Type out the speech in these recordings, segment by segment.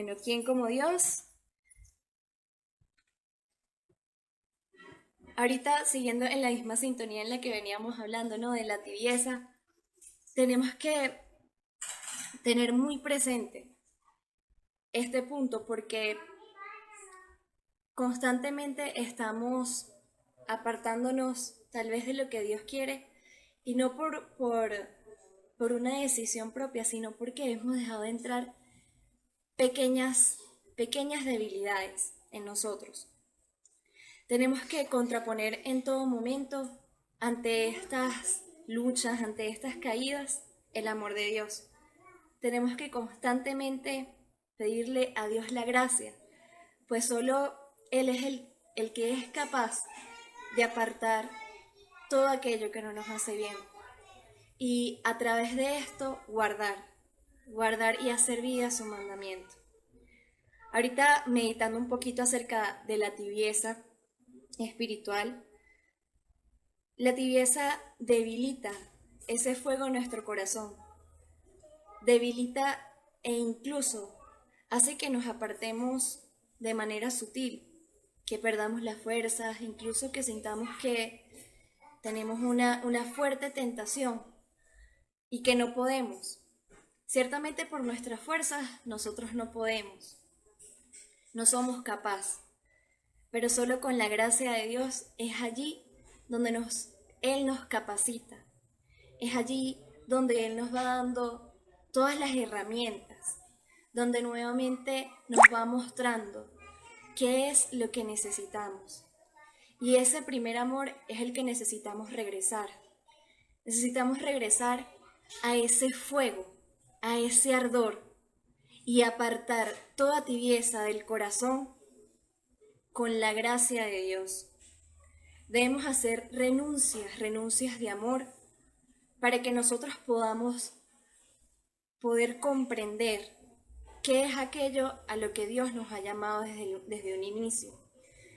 Bueno, ¿quién como Dios? Ahorita, siguiendo en la misma sintonía en la que veníamos hablando, ¿no? De la tibieza, tenemos que tener muy presente este punto porque constantemente estamos apartándonos tal vez de lo que Dios quiere y no por una decisión propia, sino porque hemos dejado de entrar pequeñas, pequeñas debilidades en nosotros. Tenemos que contraponer en todo momento ante estas luchas, ante estas caídas, el amor de Dios. Tenemos que constantemente pedirle a Dios la gracia, pues solo Él es el que es capaz de apartar todo aquello que no nos hace bien. Y a través de esto guardar y hacer vida su mandamiento. Ahorita meditando un poquito acerca de la tibieza espiritual, la tibieza debilita ese fuego en nuestro corazón, debilita e incluso hace que nos apartemos de manera sutil, que perdamos las fuerzas, incluso que sintamos que tenemos una fuerte tentación y que no podemos. Ciertamente por nuestras fuerzas nosotros no podemos, no somos capaces, pero solo con la gracia de Dios es allí donde Él nos capacita, es allí donde Él nos va dando todas las herramientas, donde nuevamente nos va mostrando qué es lo que necesitamos. Y ese primer amor es el que necesitamos regresar. Necesitamos regresar a ese fuego, a ese ardor y apartar toda tibieza del corazón con la gracia de Dios. Debemos hacer renuncias de amor, para que nosotros podamos poder comprender qué es aquello a lo que Dios nos ha llamado desde un inicio,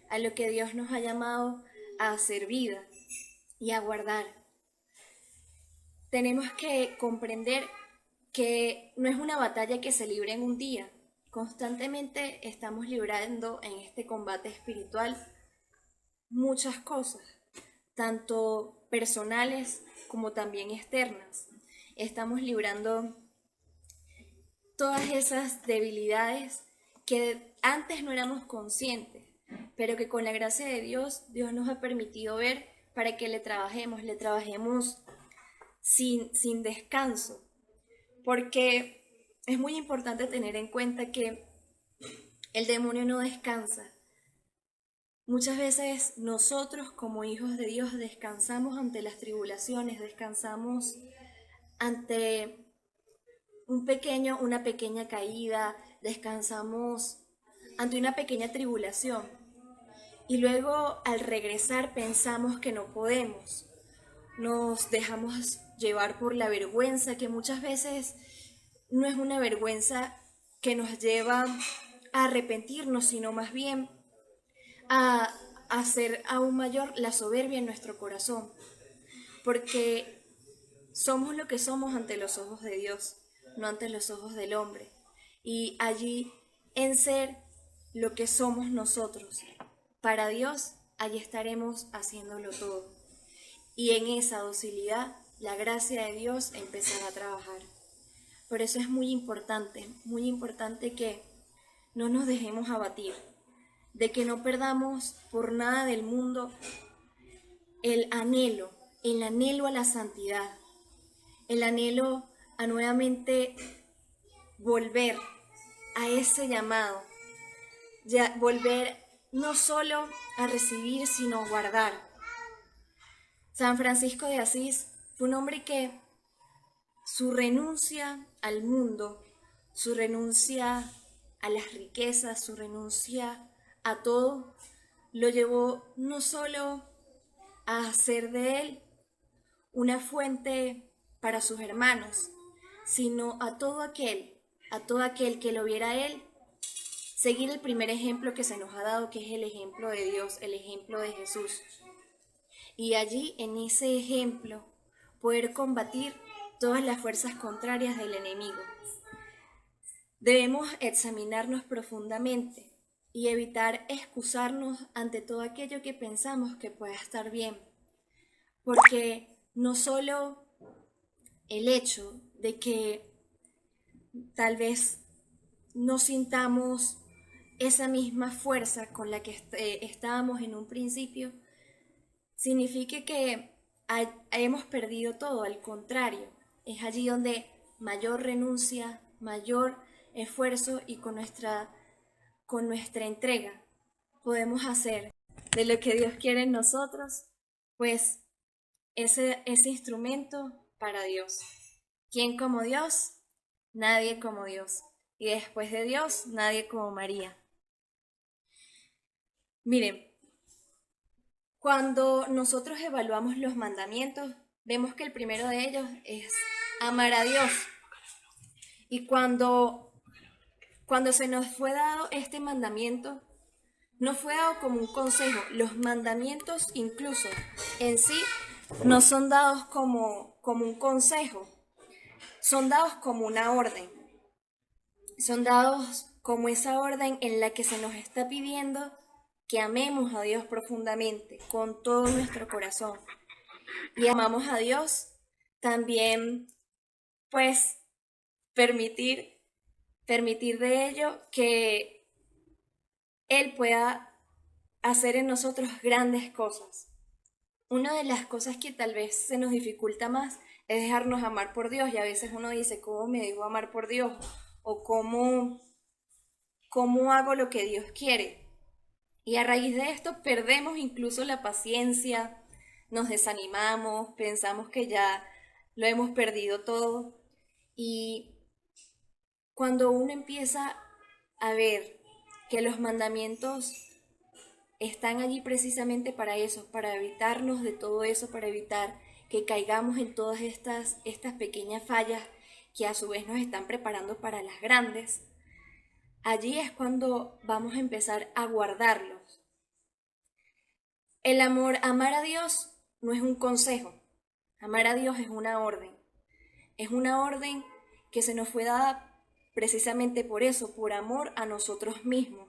a lo que Dios nos ha llamado a hacer vida y a guardar. Tenemos que comprender que no es una batalla que se libre en un día. Constantemente estamos librando en este combate espiritual muchas cosas, tanto personales como también externas. Estamos librando todas esas debilidades que antes no éramos conscientes, pero que con la gracia de Dios, Dios nos ha permitido ver para que le trabajemos sin descanso, porque es muy importante tener en cuenta que el demonio no descansa. Muchas veces nosotros como hijos de Dios descansamos ante las tribulaciones, descansamos ante una pequeña caída, descansamos ante una pequeña tribulación y luego al regresar pensamos que no podemos. Nos dejamos llevar por la vergüenza, que muchas veces no es una vergüenza que nos lleva a arrepentirnos, sino más bien a hacer aún mayor la soberbia en nuestro corazón, porque somos lo que somos ante los ojos de Dios, no ante los ojos del hombre. Y allí, en ser lo que somos nosotros, para Dios, allí estaremos haciéndolo todo. Y en esa docilidad, la gracia de Dios empezará a trabajar. Por eso es muy importante que no nos dejemos abatir, de que no perdamos por nada del mundo el anhelo a la santidad, el anhelo a nuevamente volver a ese llamado, ya volver no solo a recibir, sino a guardar. San Francisco de Asís fue un hombre que su renuncia al mundo, su renuncia a las riquezas, su renuncia a todo, lo llevó no solo a hacer de él una fuente para sus hermanos, sino a todo aquel que lo viera a él, seguir el primer ejemplo que se nos ha dado, que es el ejemplo de Dios, el ejemplo de Jesús. Y allí, en ese ejemplo, poder combatir todas las fuerzas contrarias del enemigo. Debemos examinarnos profundamente y evitar excusarnos ante todo aquello que pensamos que pueda estar bien, porque no solo el hecho de que tal vez no sintamos esa misma fuerza con la que estábamos en un principio, significa que hemos perdido todo. Al contrario, es allí donde mayor renuncia, mayor esfuerzo y con nuestra entrega podemos hacer de lo que Dios quiere en nosotros, pues ese instrumento para Dios. ¿Quién como Dios? Nadie como Dios. Y después de Dios, nadie como María. Miren, cuando nosotros evaluamos los mandamientos, vemos que el primero de ellos es amar a Dios. Y cuando se nos fue dado este mandamiento, no fue dado como un consejo. Los mandamientos incluso en sí no son dados como un consejo, son dados como una orden. Son dados como esa orden en la que se nos está pidiendo que amemos a Dios profundamente, con todo nuestro corazón. Y amamos a Dios también, pues, permitir de ello que Él pueda hacer en nosotros grandes cosas. Una de las cosas que tal vez se nos dificulta más es dejarnos amar por Dios, y a veces uno dice, ¿cómo me dejo amar por Dios? O cómo hago lo que Dios quiere. Y a raíz de esto perdemos incluso la paciencia, nos desanimamos, pensamos que ya lo hemos perdido todo. Y cuando uno empieza a ver que los mandamientos están allí precisamente para eso, para evitarnos de todo eso, para evitar que caigamos en todas estas pequeñas fallas que a su vez nos están preparando para las grandes, allí es cuando vamos a empezar a guardarlos. Amar a Dios no es un consejo, amar a Dios es una orden. Es una orden que se nos fue dada precisamente por eso, por amor a nosotros mismos.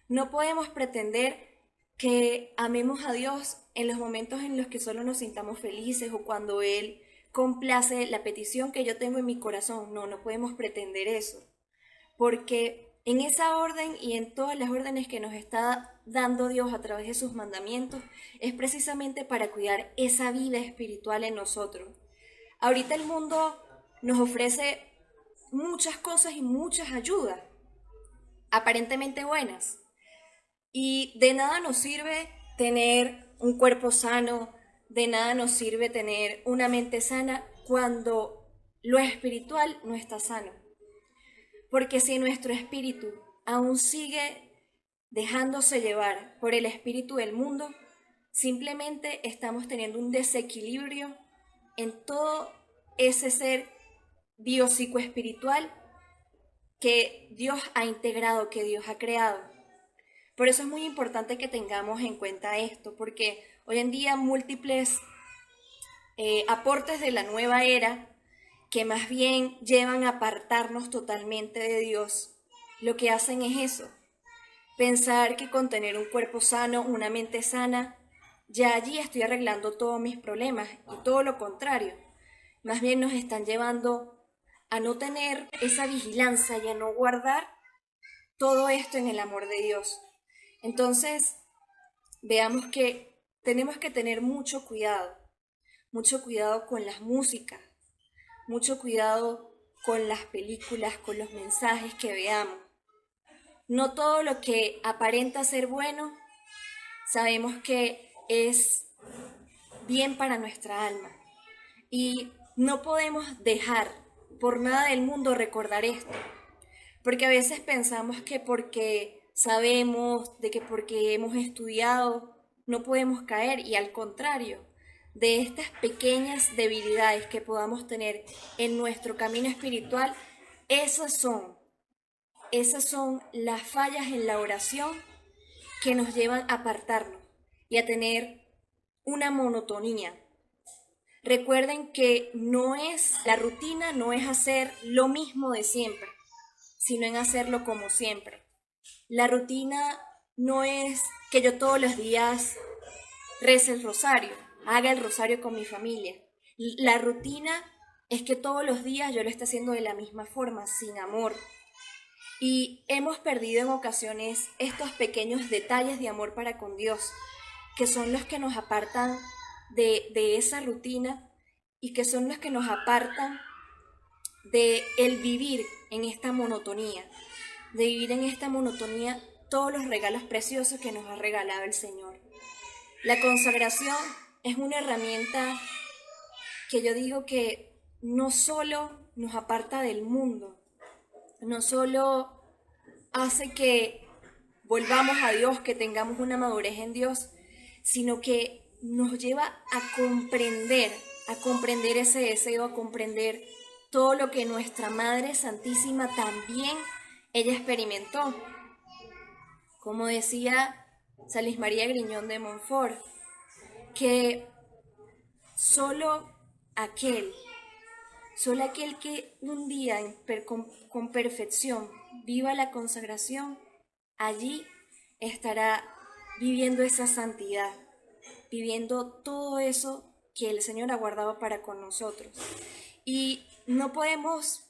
No podemos pretender que amemos a Dios en los momentos en los que solo nos sintamos felices o cuando Él complace la petición que yo tengo en mi corazón. No, no podemos pretender eso. Porque en esa orden y en todas las órdenes que nos está dando Dios a través de sus mandamientos, es precisamente para cuidar esa vida espiritual en nosotros. Ahorita el mundo nos ofrece muchas cosas y muchas ayudas, aparentemente buenas. Y de nada nos sirve tener un cuerpo sano, de nada nos sirve tener una mente sana cuando lo espiritual no está sano. Porque si nuestro espíritu aún sigue dejándose llevar por el espíritu del mundo, simplemente estamos teniendo un desequilibrio en todo ese ser biopsicoespiritual que Dios ha integrado, que Dios ha creado. Por eso es muy importante que tengamos en cuenta esto, porque hoy en día múltiples aportes de la nueva era que más bien llevan a apartarnos totalmente de Dios, lo que hacen es eso, pensar que con tener un cuerpo sano, una mente sana, ya allí estoy arreglando todos mis problemas, y todo lo contrario, más bien nos están llevando a no tener esa vigilancia y a no guardar todo esto en el amor de Dios. Entonces, veamos que tenemos que tener mucho cuidado con las músicas, mucho cuidado con las películas, con los mensajes que veamos. No todo lo que aparenta ser bueno, sabemos que es bien para nuestra alma. Y no podemos dejar por nada del mundo recordar esto. Porque a veces pensamos que porque sabemos, de que porque hemos estudiado, no podemos caer, y al contrario, de estas pequeñas debilidades que podamos tener en nuestro camino espiritual, esas son las fallas en la oración que nos llevan a apartarnos y a tener una monotonía. Recuerden que la rutina no es hacer lo mismo de siempre. sino en hacerlo como siempre. La rutina no es que yo todos los días rece el rosario, haga el rosario con mi familia. La rutina es que todos los días yo lo esté haciendo de la misma forma, sin amor. Y hemos perdido en ocasiones estos pequeños detalles de amor para con Dios, que son los que nos apartan de esa rutina y que son los que nos apartan de el vivir en esta monotonía, de vivir en esta monotonía todos los regalos preciosos que nos ha regalado el Señor. La consagración es una herramienta que yo digo que no solo nos aparta del mundo, no solo hace que volvamos a Dios, que tengamos una madurez en Dios, sino que nos lleva a comprender ese deseo, a comprender todo lo que nuestra Madre Santísima también ella experimentó. Como decía Salismaría María Griñón de Montfort, que solo aquel que un día con perfección viva la consagración, allí estará viviendo esa santidad, viviendo todo eso que el Señor ha guardado para con nosotros. Y no podemos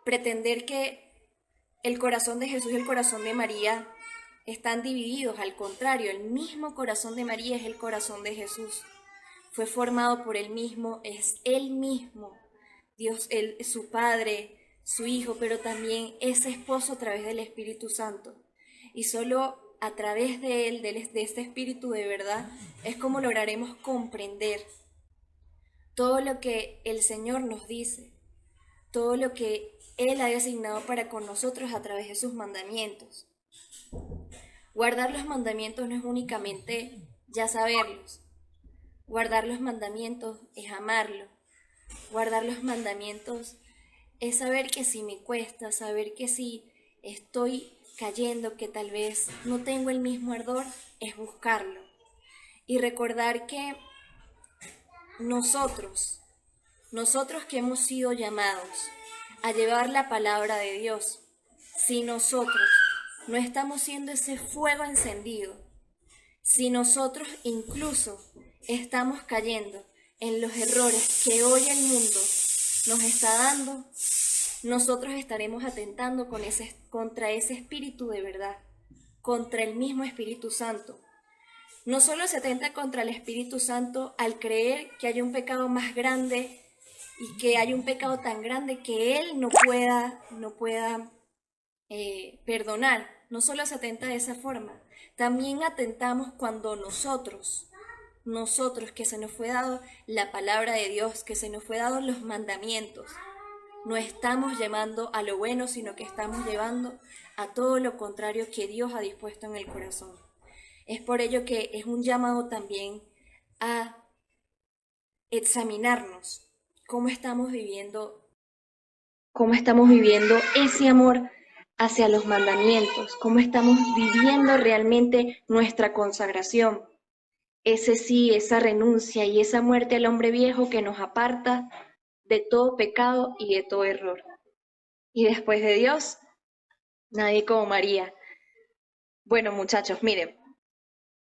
pretender que el corazón de Jesús y el corazón de María están divididos, al contrario, el mismo corazón de María es el corazón de Jesús. Fue formado por él mismo, es él mismo, Dios, él, su Padre, su Hijo, pero también es esposo a través del Espíritu Santo. Y solo a través de él, de este Espíritu de verdad, es como lograremos comprender todo lo que el Señor nos dice, todo lo que Él ha designado para con nosotros a través de sus mandamientos. Guardar los mandamientos no es únicamente ya saberlos. Guardar los mandamientos es amarlo. Guardar los mandamientos es saber que si me cuesta, saber que si estoy cayendo, que tal vez no tengo el mismo ardor, es buscarlo. Y recordar que nosotros que hemos sido llamados a llevar la palabra de Dios, si nosotros no estamos siendo ese fuego encendido, si nosotros incluso estamos cayendo en los errores que hoy el mundo nos está dando, nosotros estaremos atentando contra ese espíritu de verdad, contra el mismo Espíritu Santo. No solo se atenta contra el Espíritu Santo al creer que hay un pecado más grande y que hay un pecado tan grande que Él no pueda perdonar. No solo se atenta de esa forma, también atentamos cuando nosotros que se nos fue dado la palabra de Dios, que se nos fue dado los mandamientos, no estamos llevando a lo bueno, sino que estamos llevando a todo lo contrario que Dios ha dispuesto en el corazón. Es por ello que es un llamado también a examinarnos cómo estamos viviendo ese amor hacia los mandamientos, cómo estamos viviendo realmente nuestra consagración, ese sí, esa renuncia y esa muerte al hombre viejo que nos aparta de todo pecado y de todo error. Y después de Dios, nadie como María. Bueno, muchachos, miren,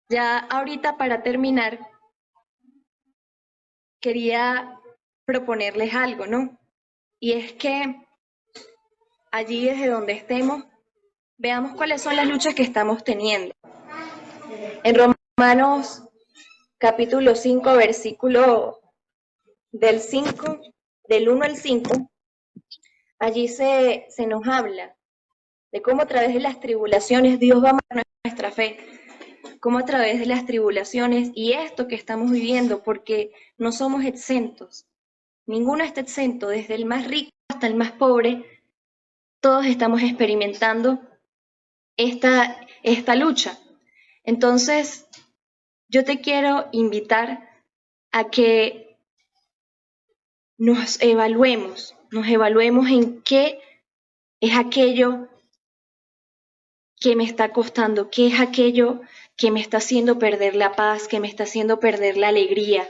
ya ahorita para terminar, quería proponerles algo, ¿no? Y es que allí desde donde estemos, veamos cuáles son las luchas que estamos teniendo. En Romanos capítulo 5, versículo del 1 al 5, allí se nos habla de cómo a través de las tribulaciones Dios va a amar nuestra fe, cómo a través de las tribulaciones y esto que estamos viviendo, porque no somos exentos, ninguno está exento, desde el más rico hasta el más pobre, todos estamos experimentando esta lucha. Entonces, yo te quiero invitar a que nos evaluemos en qué es aquello que me está costando, qué es aquello que me está haciendo perder la paz, que me está haciendo perder la alegría,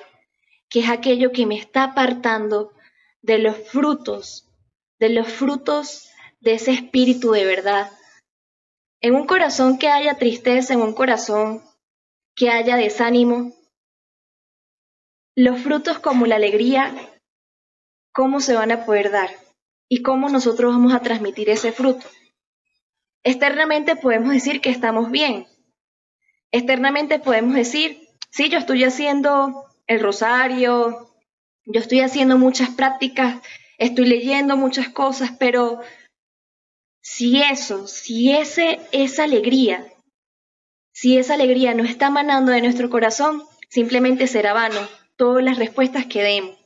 qué es aquello que me está apartando de los frutos de ese espíritu de verdad. En un corazón que haya tristeza, en un corazón que haya desánimo, los frutos como la alegría, ¿cómo se van a poder dar? ¿Y cómo nosotros vamos a transmitir ese fruto? Externamente podemos decir que estamos bien. Externamente podemos decir, sí, yo estoy haciendo el rosario, yo estoy haciendo muchas prácticas, estoy leyendo muchas cosas, pero si esa alegría no está emanando de nuestro corazón, simplemente será vano todas las respuestas que demos.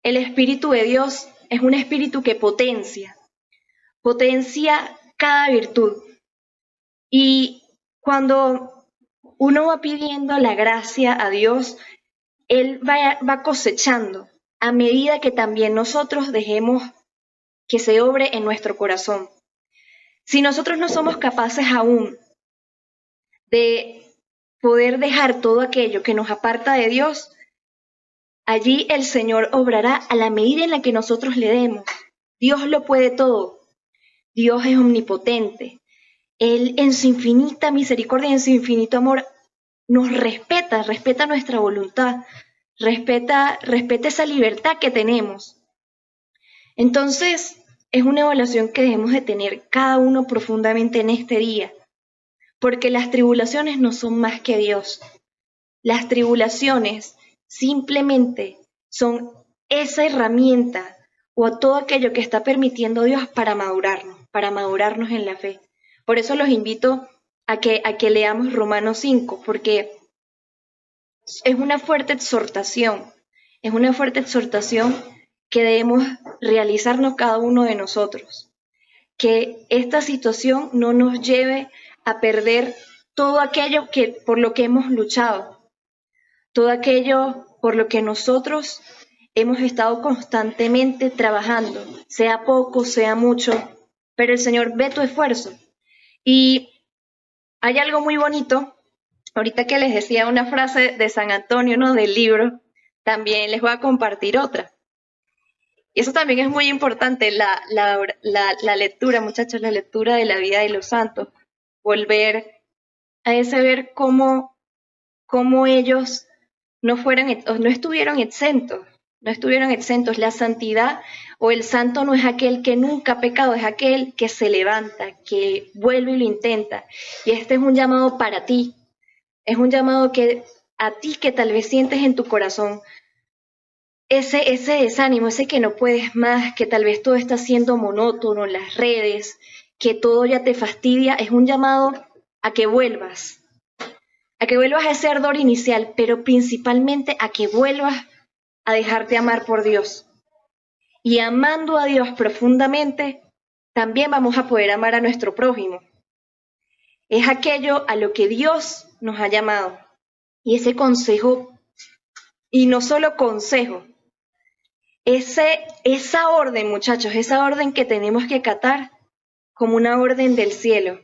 El Espíritu de Dios es un espíritu que potencia cada virtud. Y cuando uno va pidiendo la gracia a Dios, Él va cosechando a medida que también nosotros dejemos que se obre en nuestro corazón. Si nosotros no somos capaces aún de poder dejar todo aquello que nos aparta de Dios, allí el Señor obrará a la medida en la que nosotros le demos. Dios lo puede todo. Dios es omnipotente. Él en su infinita misericordia y en su infinito amor nos respeta nuestra voluntad, respeta esa libertad que tenemos. Entonces, es una evaluación que debemos de tener cada uno profundamente en este día, porque las tribulaciones no son más que Dios. Las tribulaciones simplemente son esa herramienta o todo aquello que está permitiendo Dios para madurarnos en la fe. Por eso los invito a que leamos Romanos 5, porque es una fuerte exhortación que debemos realizarnos cada uno de nosotros. Que esta situación no nos lleve a perder todo aquello por lo que hemos luchado, todo aquello por lo que nosotros hemos estado constantemente trabajando, sea poco, sea mucho, pero el Señor ve tu esfuerzo. Y hay algo muy bonito, ahorita que les decía una frase de San Antonio, ¿no? Del libro, también les voy a compartir otra. Y eso también es muy importante, la lectura, muchachos, la lectura de la vida de los santos. Volver a ese ver cómo ellos no estuvieron exentos. No estuvieron exentos. La santidad o el santo no es aquel que nunca ha pecado, es aquel que se levanta, que vuelve y lo intenta. Y este es un llamado para ti. Es un llamado que a ti que tal vez sientes en tu corazón ese desánimo, ese que no puedes más, que tal vez todo está siendo monótono en las redes, que todo ya te fastidia, es un llamado a que vuelvas a ese ardor inicial, pero principalmente a que vuelvas a dejarte amar por Dios. Y amando a Dios profundamente, también vamos a poder amar a nuestro prójimo. Es aquello a lo que Dios nos ha llamado. Y ese consejo, y no solo consejo, esa orden, muchachos, esa orden que tenemos que acatar como una orden del cielo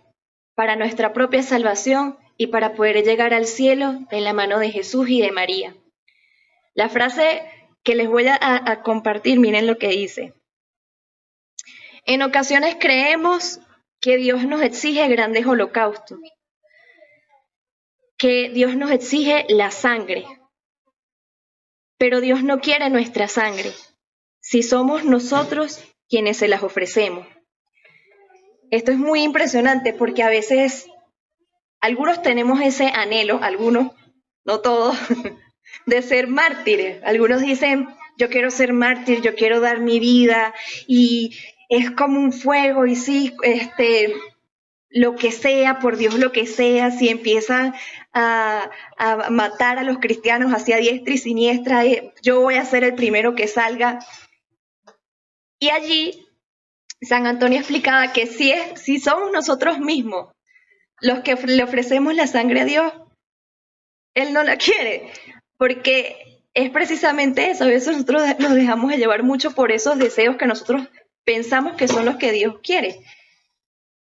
para nuestra propia salvación y para poder llegar al cielo en la mano de Jesús y de María. La frase que les voy a compartir, miren lo que dice. En ocasiones creemos que Dios nos exige grandes holocaustos, que Dios nos exige la sangre, pero Dios no quiere nuestra sangre, si somos nosotros quienes se las ofrecemos. Esto es muy impresionante porque a veces algunos tenemos ese anhelo, algunos, no todos, de ser mártires. Algunos dicen, yo quiero ser mártir, yo quiero dar mi vida y es como un fuego y sí, lo que sea, por Dios lo que sea, si empiezan a matar a los cristianos hacia diestra y siniestra, yo voy a ser el primero que salga. Y allí San Antonio explicaba que si somos nosotros mismos los que le ofrecemos la sangre a Dios, Él no la quiere, porque es precisamente eso. A veces nosotros nos dejamos de llevar mucho por esos deseos que nosotros pensamos que son los que Dios quiere.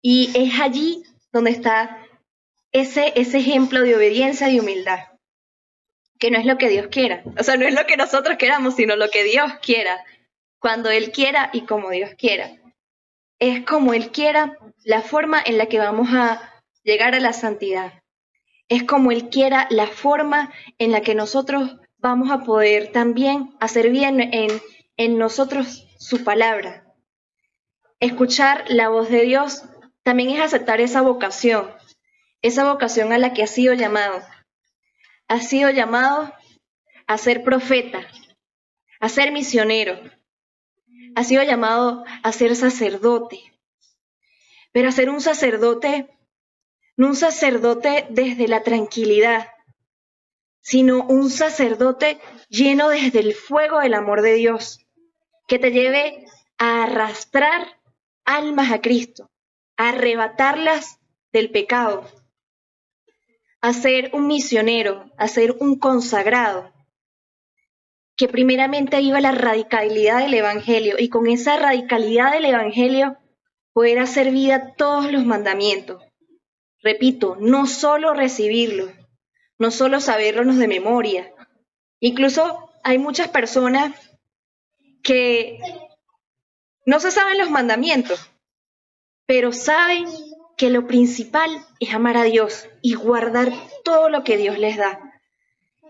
Y es allí donde está ese ejemplo de obediencia y humildad, que no es lo que Dios quiera. O sea, no es lo que nosotros queramos, sino lo que Dios quiera, cuando Él quiera y como Dios quiera. es como Él quiera la forma en la que vamos a llegar a la santidad. Es como Él quiera la forma en la que nosotros vamos a poder también hacer bien en nosotros su palabra. Escuchar la voz de Dios también es aceptar esa vocación a la que has sido llamado. Has sido llamado a ser profeta, a ser misionero, has sido llamado a ser sacerdote, pero a ser un sacerdote, no un sacerdote desde la tranquilidad, sino un sacerdote lleno desde el fuego del amor de Dios, que te lleve a arrastrar almas a Cristo, a arrebatarlas del pecado, a ser un misionero, a ser un consagrado, que primeramente viva la radicalidad del Evangelio y con esa radicalidad del Evangelio poder hacer vida todos los mandamientos. Repito, no solo recibirlos, no solo saberlos de memoria. Incluso hay muchas personas que no se saben los mandamientos, pero saben que lo principal es amar a Dios y guardar todo lo que Dios les da.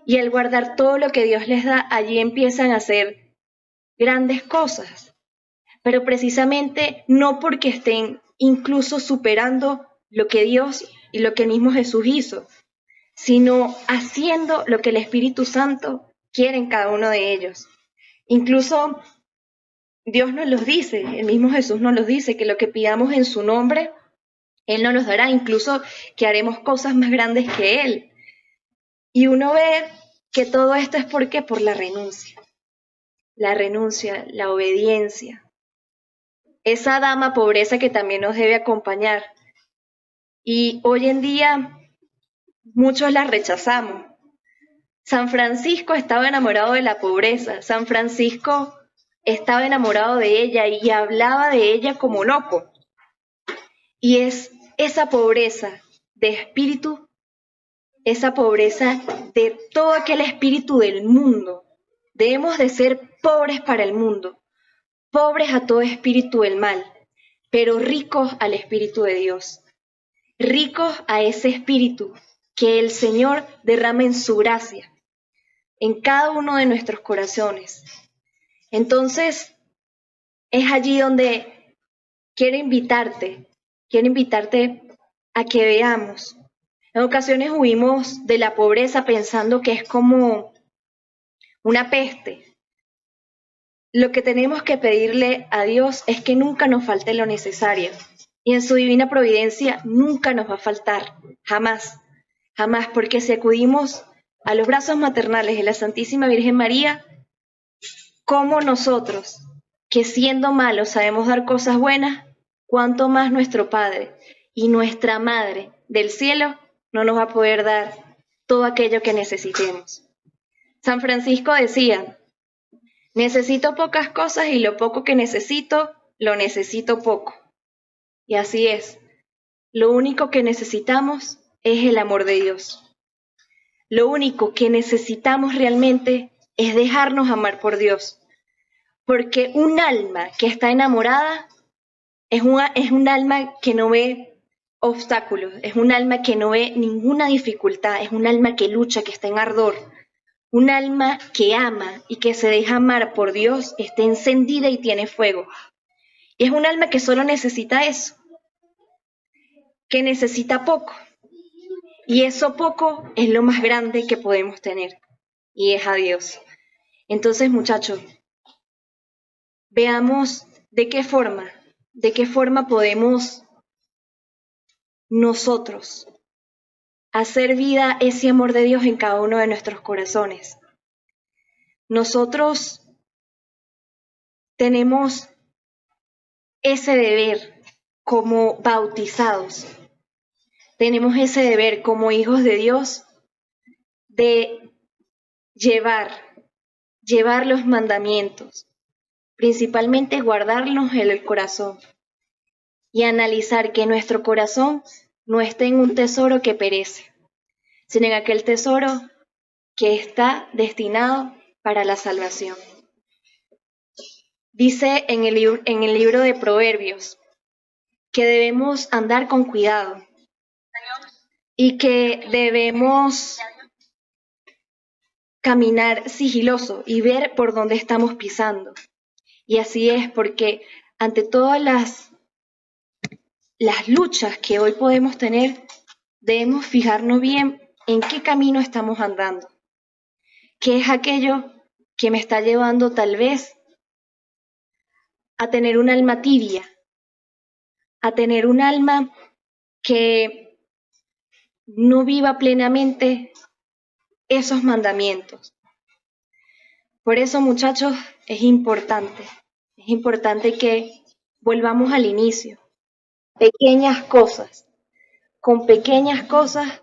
Y al guardar todo lo que Dios les da, allí empiezan a hacer grandes cosas, pero precisamente no porque estén incluso superando lo que Dios y lo que el mismo Jesús hizo, sino haciendo lo que el Espíritu Santo quiere en cada uno de ellos. Incluso Dios nos los dice, el mismo Jesús nos los dice, que lo que pidamos en su nombre, Él nos los dará, incluso que haremos cosas más grandes que Él. Y uno ve que todo esto es porque por la renuncia, la obediencia, esa dama pobreza que también nos debe acompañar. Y hoy en día muchos la rechazamos. San Francisco estaba enamorado de la pobreza, San Francisco estaba enamorado de ella y hablaba de ella como loco. Y es esa pobreza de espíritu, esa pobreza de todo aquel espíritu del mundo. Debemos de ser pobres para el mundo, pobres a todo espíritu del mal, pero ricos al Espíritu de Dios, ricos a ese Espíritu que el Señor derrama en su gracia, en cada uno de nuestros corazones. Entonces, es allí donde quiero invitarte a que veamos. En ocasiones huimos de la pobreza pensando que es como una peste. Lo que tenemos que pedirle a Dios es que nunca nos falte lo necesario. Y en su divina providencia nunca nos va a faltar, jamás, jamás, porque si acudimos a los brazos maternales de la Santísima Virgen María, como nosotros, que siendo malos sabemos dar cosas buenas, cuánto más nuestro Padre y nuestra Madre del cielo no nos va a poder dar todo aquello que necesitemos. San Francisco decía, necesito pocas cosas y lo poco que necesito, lo necesito poco. Y así es. Lo único que necesitamos es el amor de Dios. Lo único que necesitamos realmente es dejarnos amar por Dios. Porque un alma que está enamorada es un alma que no ve obstáculos, es un alma que no ve ninguna dificultad, es un alma que lucha, que está en ardor. Un alma que ama y que se deja amar por Dios está encendida y tiene fuego. Y es un alma que solo necesita eso, que necesita poco. Y eso poco es lo más grande que podemos tener, y es a Dios. Entonces, muchachos, veamos de qué forma podemos nosotros hacer vida ese amor de Dios en cada uno de nuestros corazones. Nosotros tenemos ese deber como bautizados. Tenemos ese deber como hijos de Dios de llevar los mandamientos, principalmente guardarlos en el corazón y analizar que nuestro corazón no esté en un tesoro que perece, sino en aquel tesoro que está destinado para la salvación. Dice en el libro de Proverbios, que debemos andar con cuidado y que debemos caminar sigiloso y ver por dónde estamos pisando. Y así es, porque ante todas las luchas que hoy podemos tener, debemos fijarnos bien en qué camino estamos andando, qué es aquello que me está llevando tal vez a tener un alma tibia, a tener un alma que no viva plenamente esos mandamientos. Por eso, muchachos, es importante que volvamos al inicio. Pequeñas cosas, con pequeñas cosas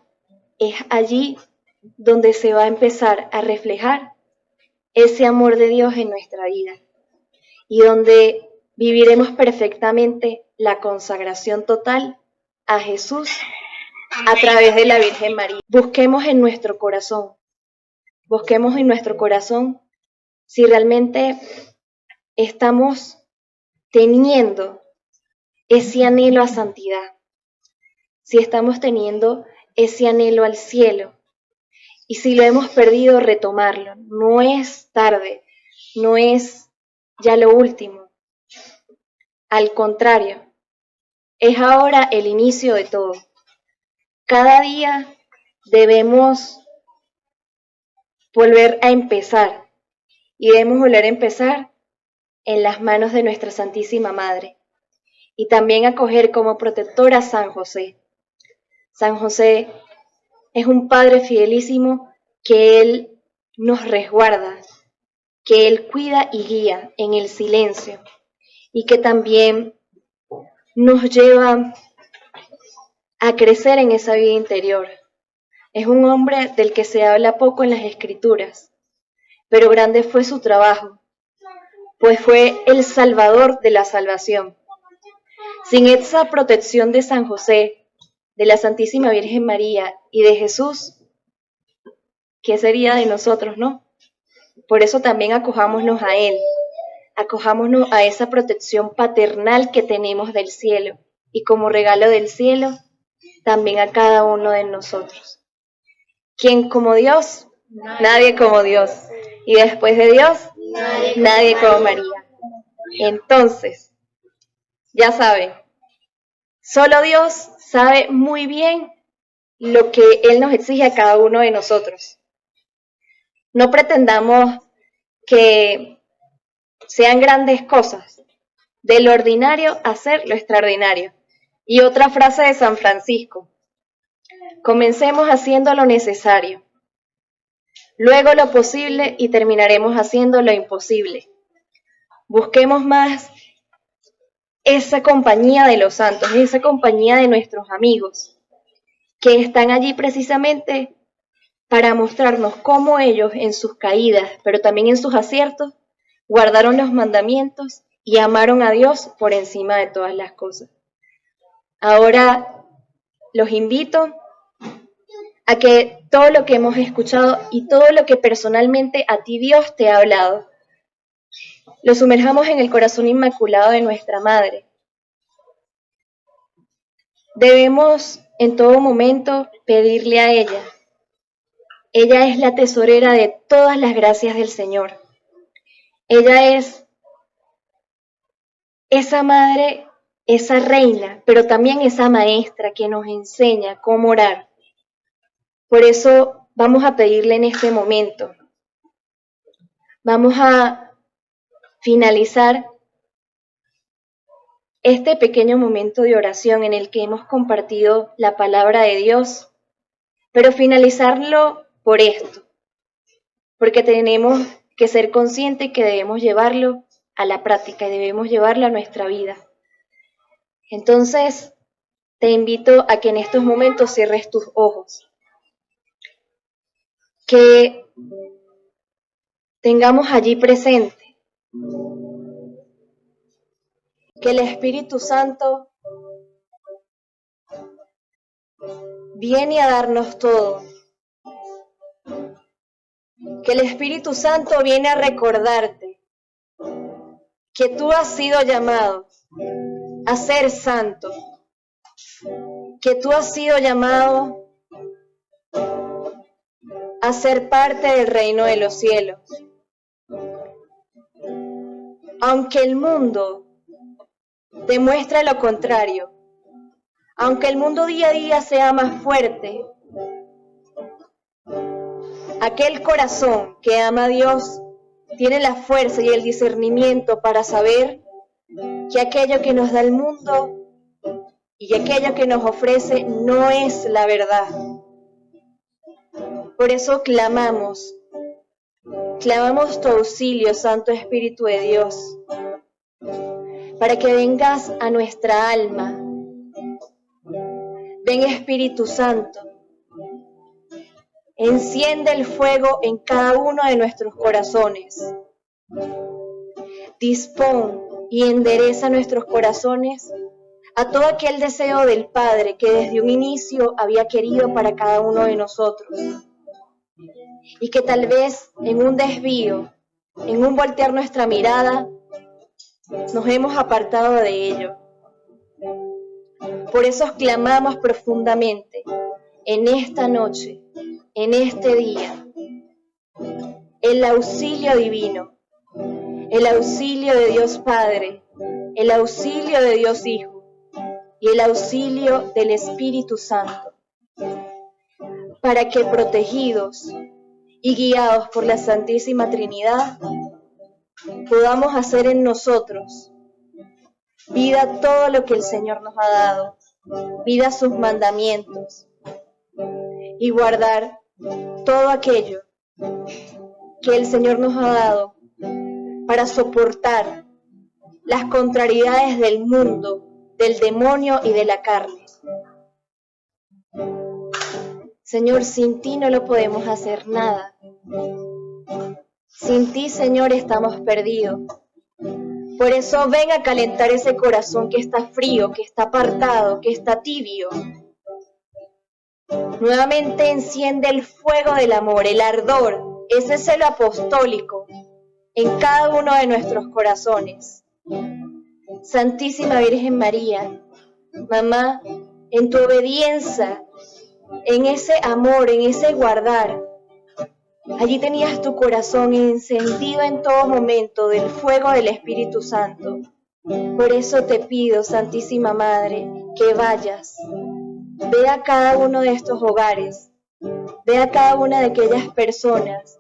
es allí donde se va a empezar a reflejar ese amor de Dios en nuestra vida y donde viviremos perfectamente la consagración total a Jesús a través de la Virgen María. Busquemos en nuestro corazón si realmente estamos teniendo ese anhelo a santidad, si estamos teniendo ese anhelo al cielo, y si lo hemos perdido, retomarlo. No es tarde, no es ya lo último. Al contrario, es ahora el inicio de todo. Cada día debemos volver a empezar, y debemos volver a empezar en las manos de nuestra Santísima Madre, y también acoger como protector a San José. San José es un Padre fidelísimo que Él nos resguarda, que Él cuida y guía en el silencio, y que también nos lleva a crecer en esa vida interior. Es un hombre del que se habla poco en las Escrituras, pero grande fue su trabajo, pues fue el salvador de la salvación. Sin esa protección de San José, de la Santísima Virgen María y de Jesús, ¿qué sería de nosotros, no? Por eso también acojámonos a Él, acojámonos a esa protección paternal que tenemos del cielo, y como regalo del cielo, también a cada uno de nosotros. ¿Quién como Dios? Nadie como Dios. Y después de Dios, nadie como María. Entonces, ya saben, solo Dios sabe muy bien lo que Él nos exige a cada uno de nosotros. No pretendamos que sean grandes cosas, del ordinario hacer lo extraordinario. Y otra frase de San Francisco: comencemos haciendo lo necesario, luego lo posible y terminaremos haciendo lo imposible. Busquemos más esa compañía de los santos, esa compañía de nuestros amigos, que están allí precisamente para mostrarnos cómo ellos en sus caídas, pero también en sus aciertos, guardaron los mandamientos y amaron a Dios por encima de todas las cosas. Ahora los invito a que todo lo que hemos escuchado y todo lo que personalmente a ti Dios te ha hablado, lo sumerjamos en el corazón inmaculado de nuestra Madre. Debemos en todo momento pedirle a ella. Ella es la tesorera de todas las gracias del Señor. Ella es esa madre, esa reina, pero también esa maestra que nos enseña cómo orar. Por eso vamos a pedirle en este momento. Vamos a finalizar este pequeño momento de oración en el que hemos compartido la palabra de Dios, pero finalizarlo por esto, porque tenemos que ser conscientes que debemos llevarlo a la práctica y debemos llevarlo a nuestra vida. Entonces, te invito a que en estos momentos cierres tus ojos, que tengamos allí presente que el Espíritu Santo viene a darnos todo, que el Espíritu Santo viene a recordarte que tú has sido llamado a ser santo, que tú has sido llamado a ser parte del reino de los cielos. Aunque el mundo demuestre lo contrario, aunque el mundo día a día sea más fuerte, aquel corazón que ama a Dios tiene la fuerza y el discernimiento para saber que aquello que nos da el mundo y aquello que nos ofrece no es la verdad. Por eso clamamos tu auxilio, Santo Espíritu de Dios, para que vengas a nuestra alma. Ven, Espíritu Santo, enciende el fuego en cada uno de nuestros corazones. Dispón y endereza nuestros corazones a todo aquel deseo del Padre que desde un inicio había querido para cada uno de nosotros. Y que tal vez en un desvío, en un voltear nuestra mirada, nos hemos apartado de ello. Por eso clamamos profundamente en esta noche, en este día, el auxilio divino, el auxilio de Dios Padre, el auxilio de Dios Hijo y el auxilio del Espíritu Santo, para que protegidos y guiados por la Santísima Trinidad, podamos hacer en nosotros vida todo lo que el Señor nos ha dado, vida sus mandamientos, y guardar todo aquello que el Señor nos ha dado para soportar las contrariedades del mundo, del demonio y de la carne. Señor, sin ti no lo podemos hacer nada. Sin ti, Señor, estamos perdidos. Por eso ven a calentar ese corazón que está frío, que está apartado, que está tibio. Nuevamente enciende el fuego del amor, el ardor, ese celo apostólico en cada uno de nuestros corazones. Santísima Virgen María, mamá, en tu obediencia, en ese amor, en ese guardar, allí tenías tu corazón encendido en todo momento del fuego del Espíritu Santo. Por eso te pido, Santísima Madre, que vayas. Ve a cada uno de estos hogares, ve a cada una de aquellas personas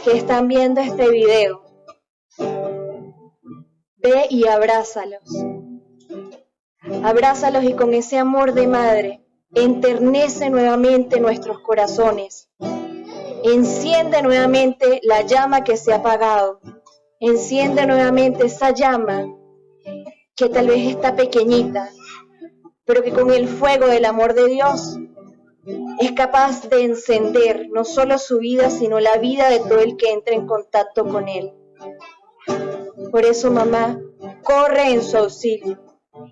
que están viendo este video. Ve y abrázalos. Abrázalos y con ese amor de madre, enternece nuevamente nuestros corazones. Enciende nuevamente la llama que se ha apagado. Enciende nuevamente esa llama que tal vez está pequeñita, pero que con el fuego del amor de Dios es capaz de encender no solo su vida, sino la vida de todo el que entre en contacto con Él. Por eso, mamá, corre en su auxilio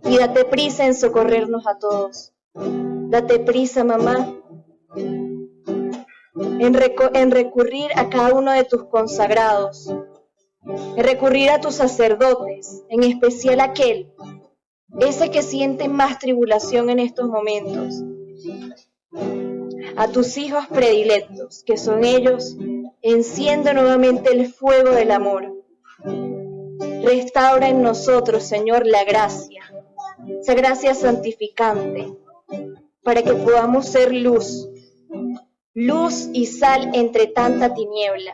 y date prisa en socorrernos a todos. Date prisa, mamá, en recurrir a cada uno de tus consagrados, en recurrir a tus sacerdotes, en especial ese que siente más tribulación en estos momentos, a tus hijos predilectos, que son ellos. Enciende nuevamente el fuego del amor. Restaura en nosotros, Señor, la gracia, esa gracia santificante, para que podamos ser luz y sal entre tanta tiniebla,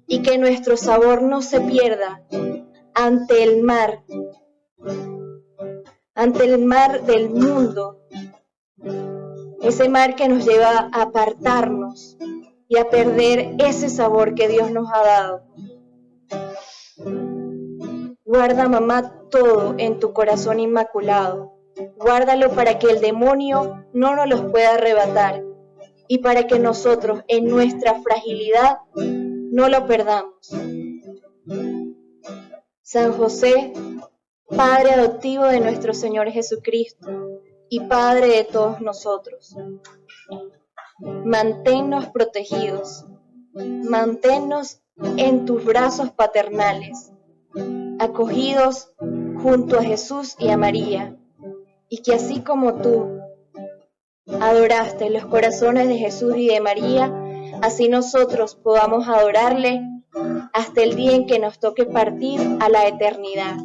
y que nuestro sabor no se pierda ante el mar del mundo, ese mar que nos lleva a apartarnos y a perder ese sabor que Dios nos ha dado. Guarda, mamá, todo en tu corazón inmaculado. Guárdalo para que el demonio no nos los pueda arrebatar y para que nosotros en nuestra fragilidad no lo perdamos. San José, Padre adoptivo de nuestro Señor Jesucristo y Padre de todos nosotros, manténnos protegidos, manténnos en tus brazos paternales, acogidos junto a Jesús y a María, y que así como tú adoraste los corazones de Jesús y de María, así nosotros podamos adorarle hasta el día en que nos toque partir a la eternidad.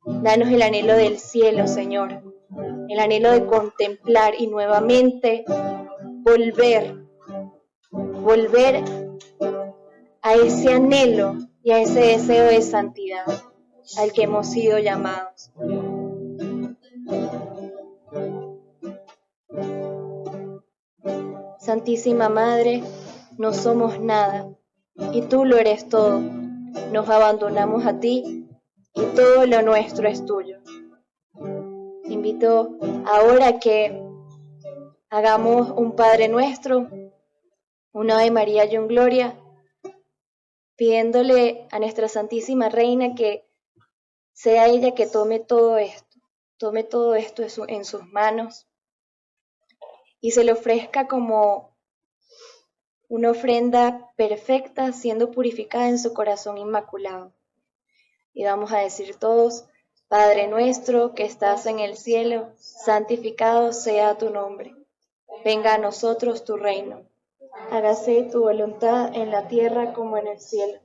Danos el anhelo del cielo, Señor, el anhelo de contemplar y nuevamente volver a ese anhelo y a ese deseo de santidad al que hemos sido llamados. Santísima Madre, no somos nada y tú lo eres todo. Nos abandonamos a ti y todo lo nuestro es tuyo. Te invito ahora a que hagamos un Padre Nuestro, un Ave María y un Gloria, pidiéndole a nuestra Santísima Reina que sea ella que tome todo esto en sus manos y se le ofrezca como una ofrenda perfecta, siendo purificada en su corazón inmaculado. Y vamos a decir todos: Padre nuestro que estás en el cielo, santificado sea tu nombre. Venga a nosotros tu reino. Hágase tu voluntad en la tierra como en el cielo.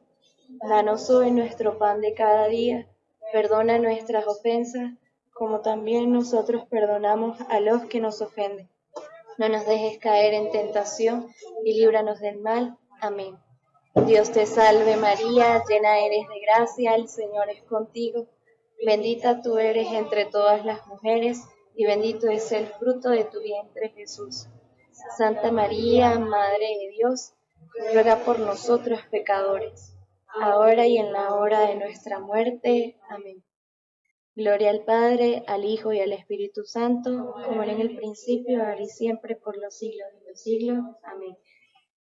Danos hoy nuestro pan de cada día. Perdona nuestras ofensas, como también nosotros perdonamos a los que nos ofenden. No nos dejes caer en tentación y líbranos del mal. Amén. Dios te salve María, llena eres de gracia, el Señor es contigo. Bendita tú eres entre todas las mujeres y bendito es el fruto de tu vientre Jesús. Santa María, Madre de Dios, ruega por nosotros pecadores, ahora y en la hora de nuestra muerte. Amén. Gloria al Padre, al Hijo y al Espíritu Santo, como era en el principio, ahora y siempre, por los siglos de los siglos. Amén.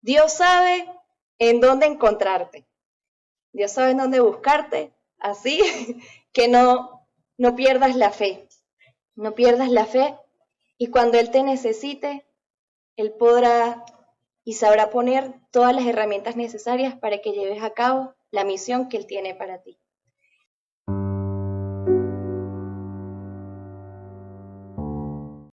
Dios sabe en dónde encontrarte. Dios sabe en dónde buscarte, así que no pierdas la fe. No pierdas la fe y cuando Él te necesite, Él podrá y sabrá poner todas las herramientas necesarias para que lleves a cabo la misión que Él tiene para ti.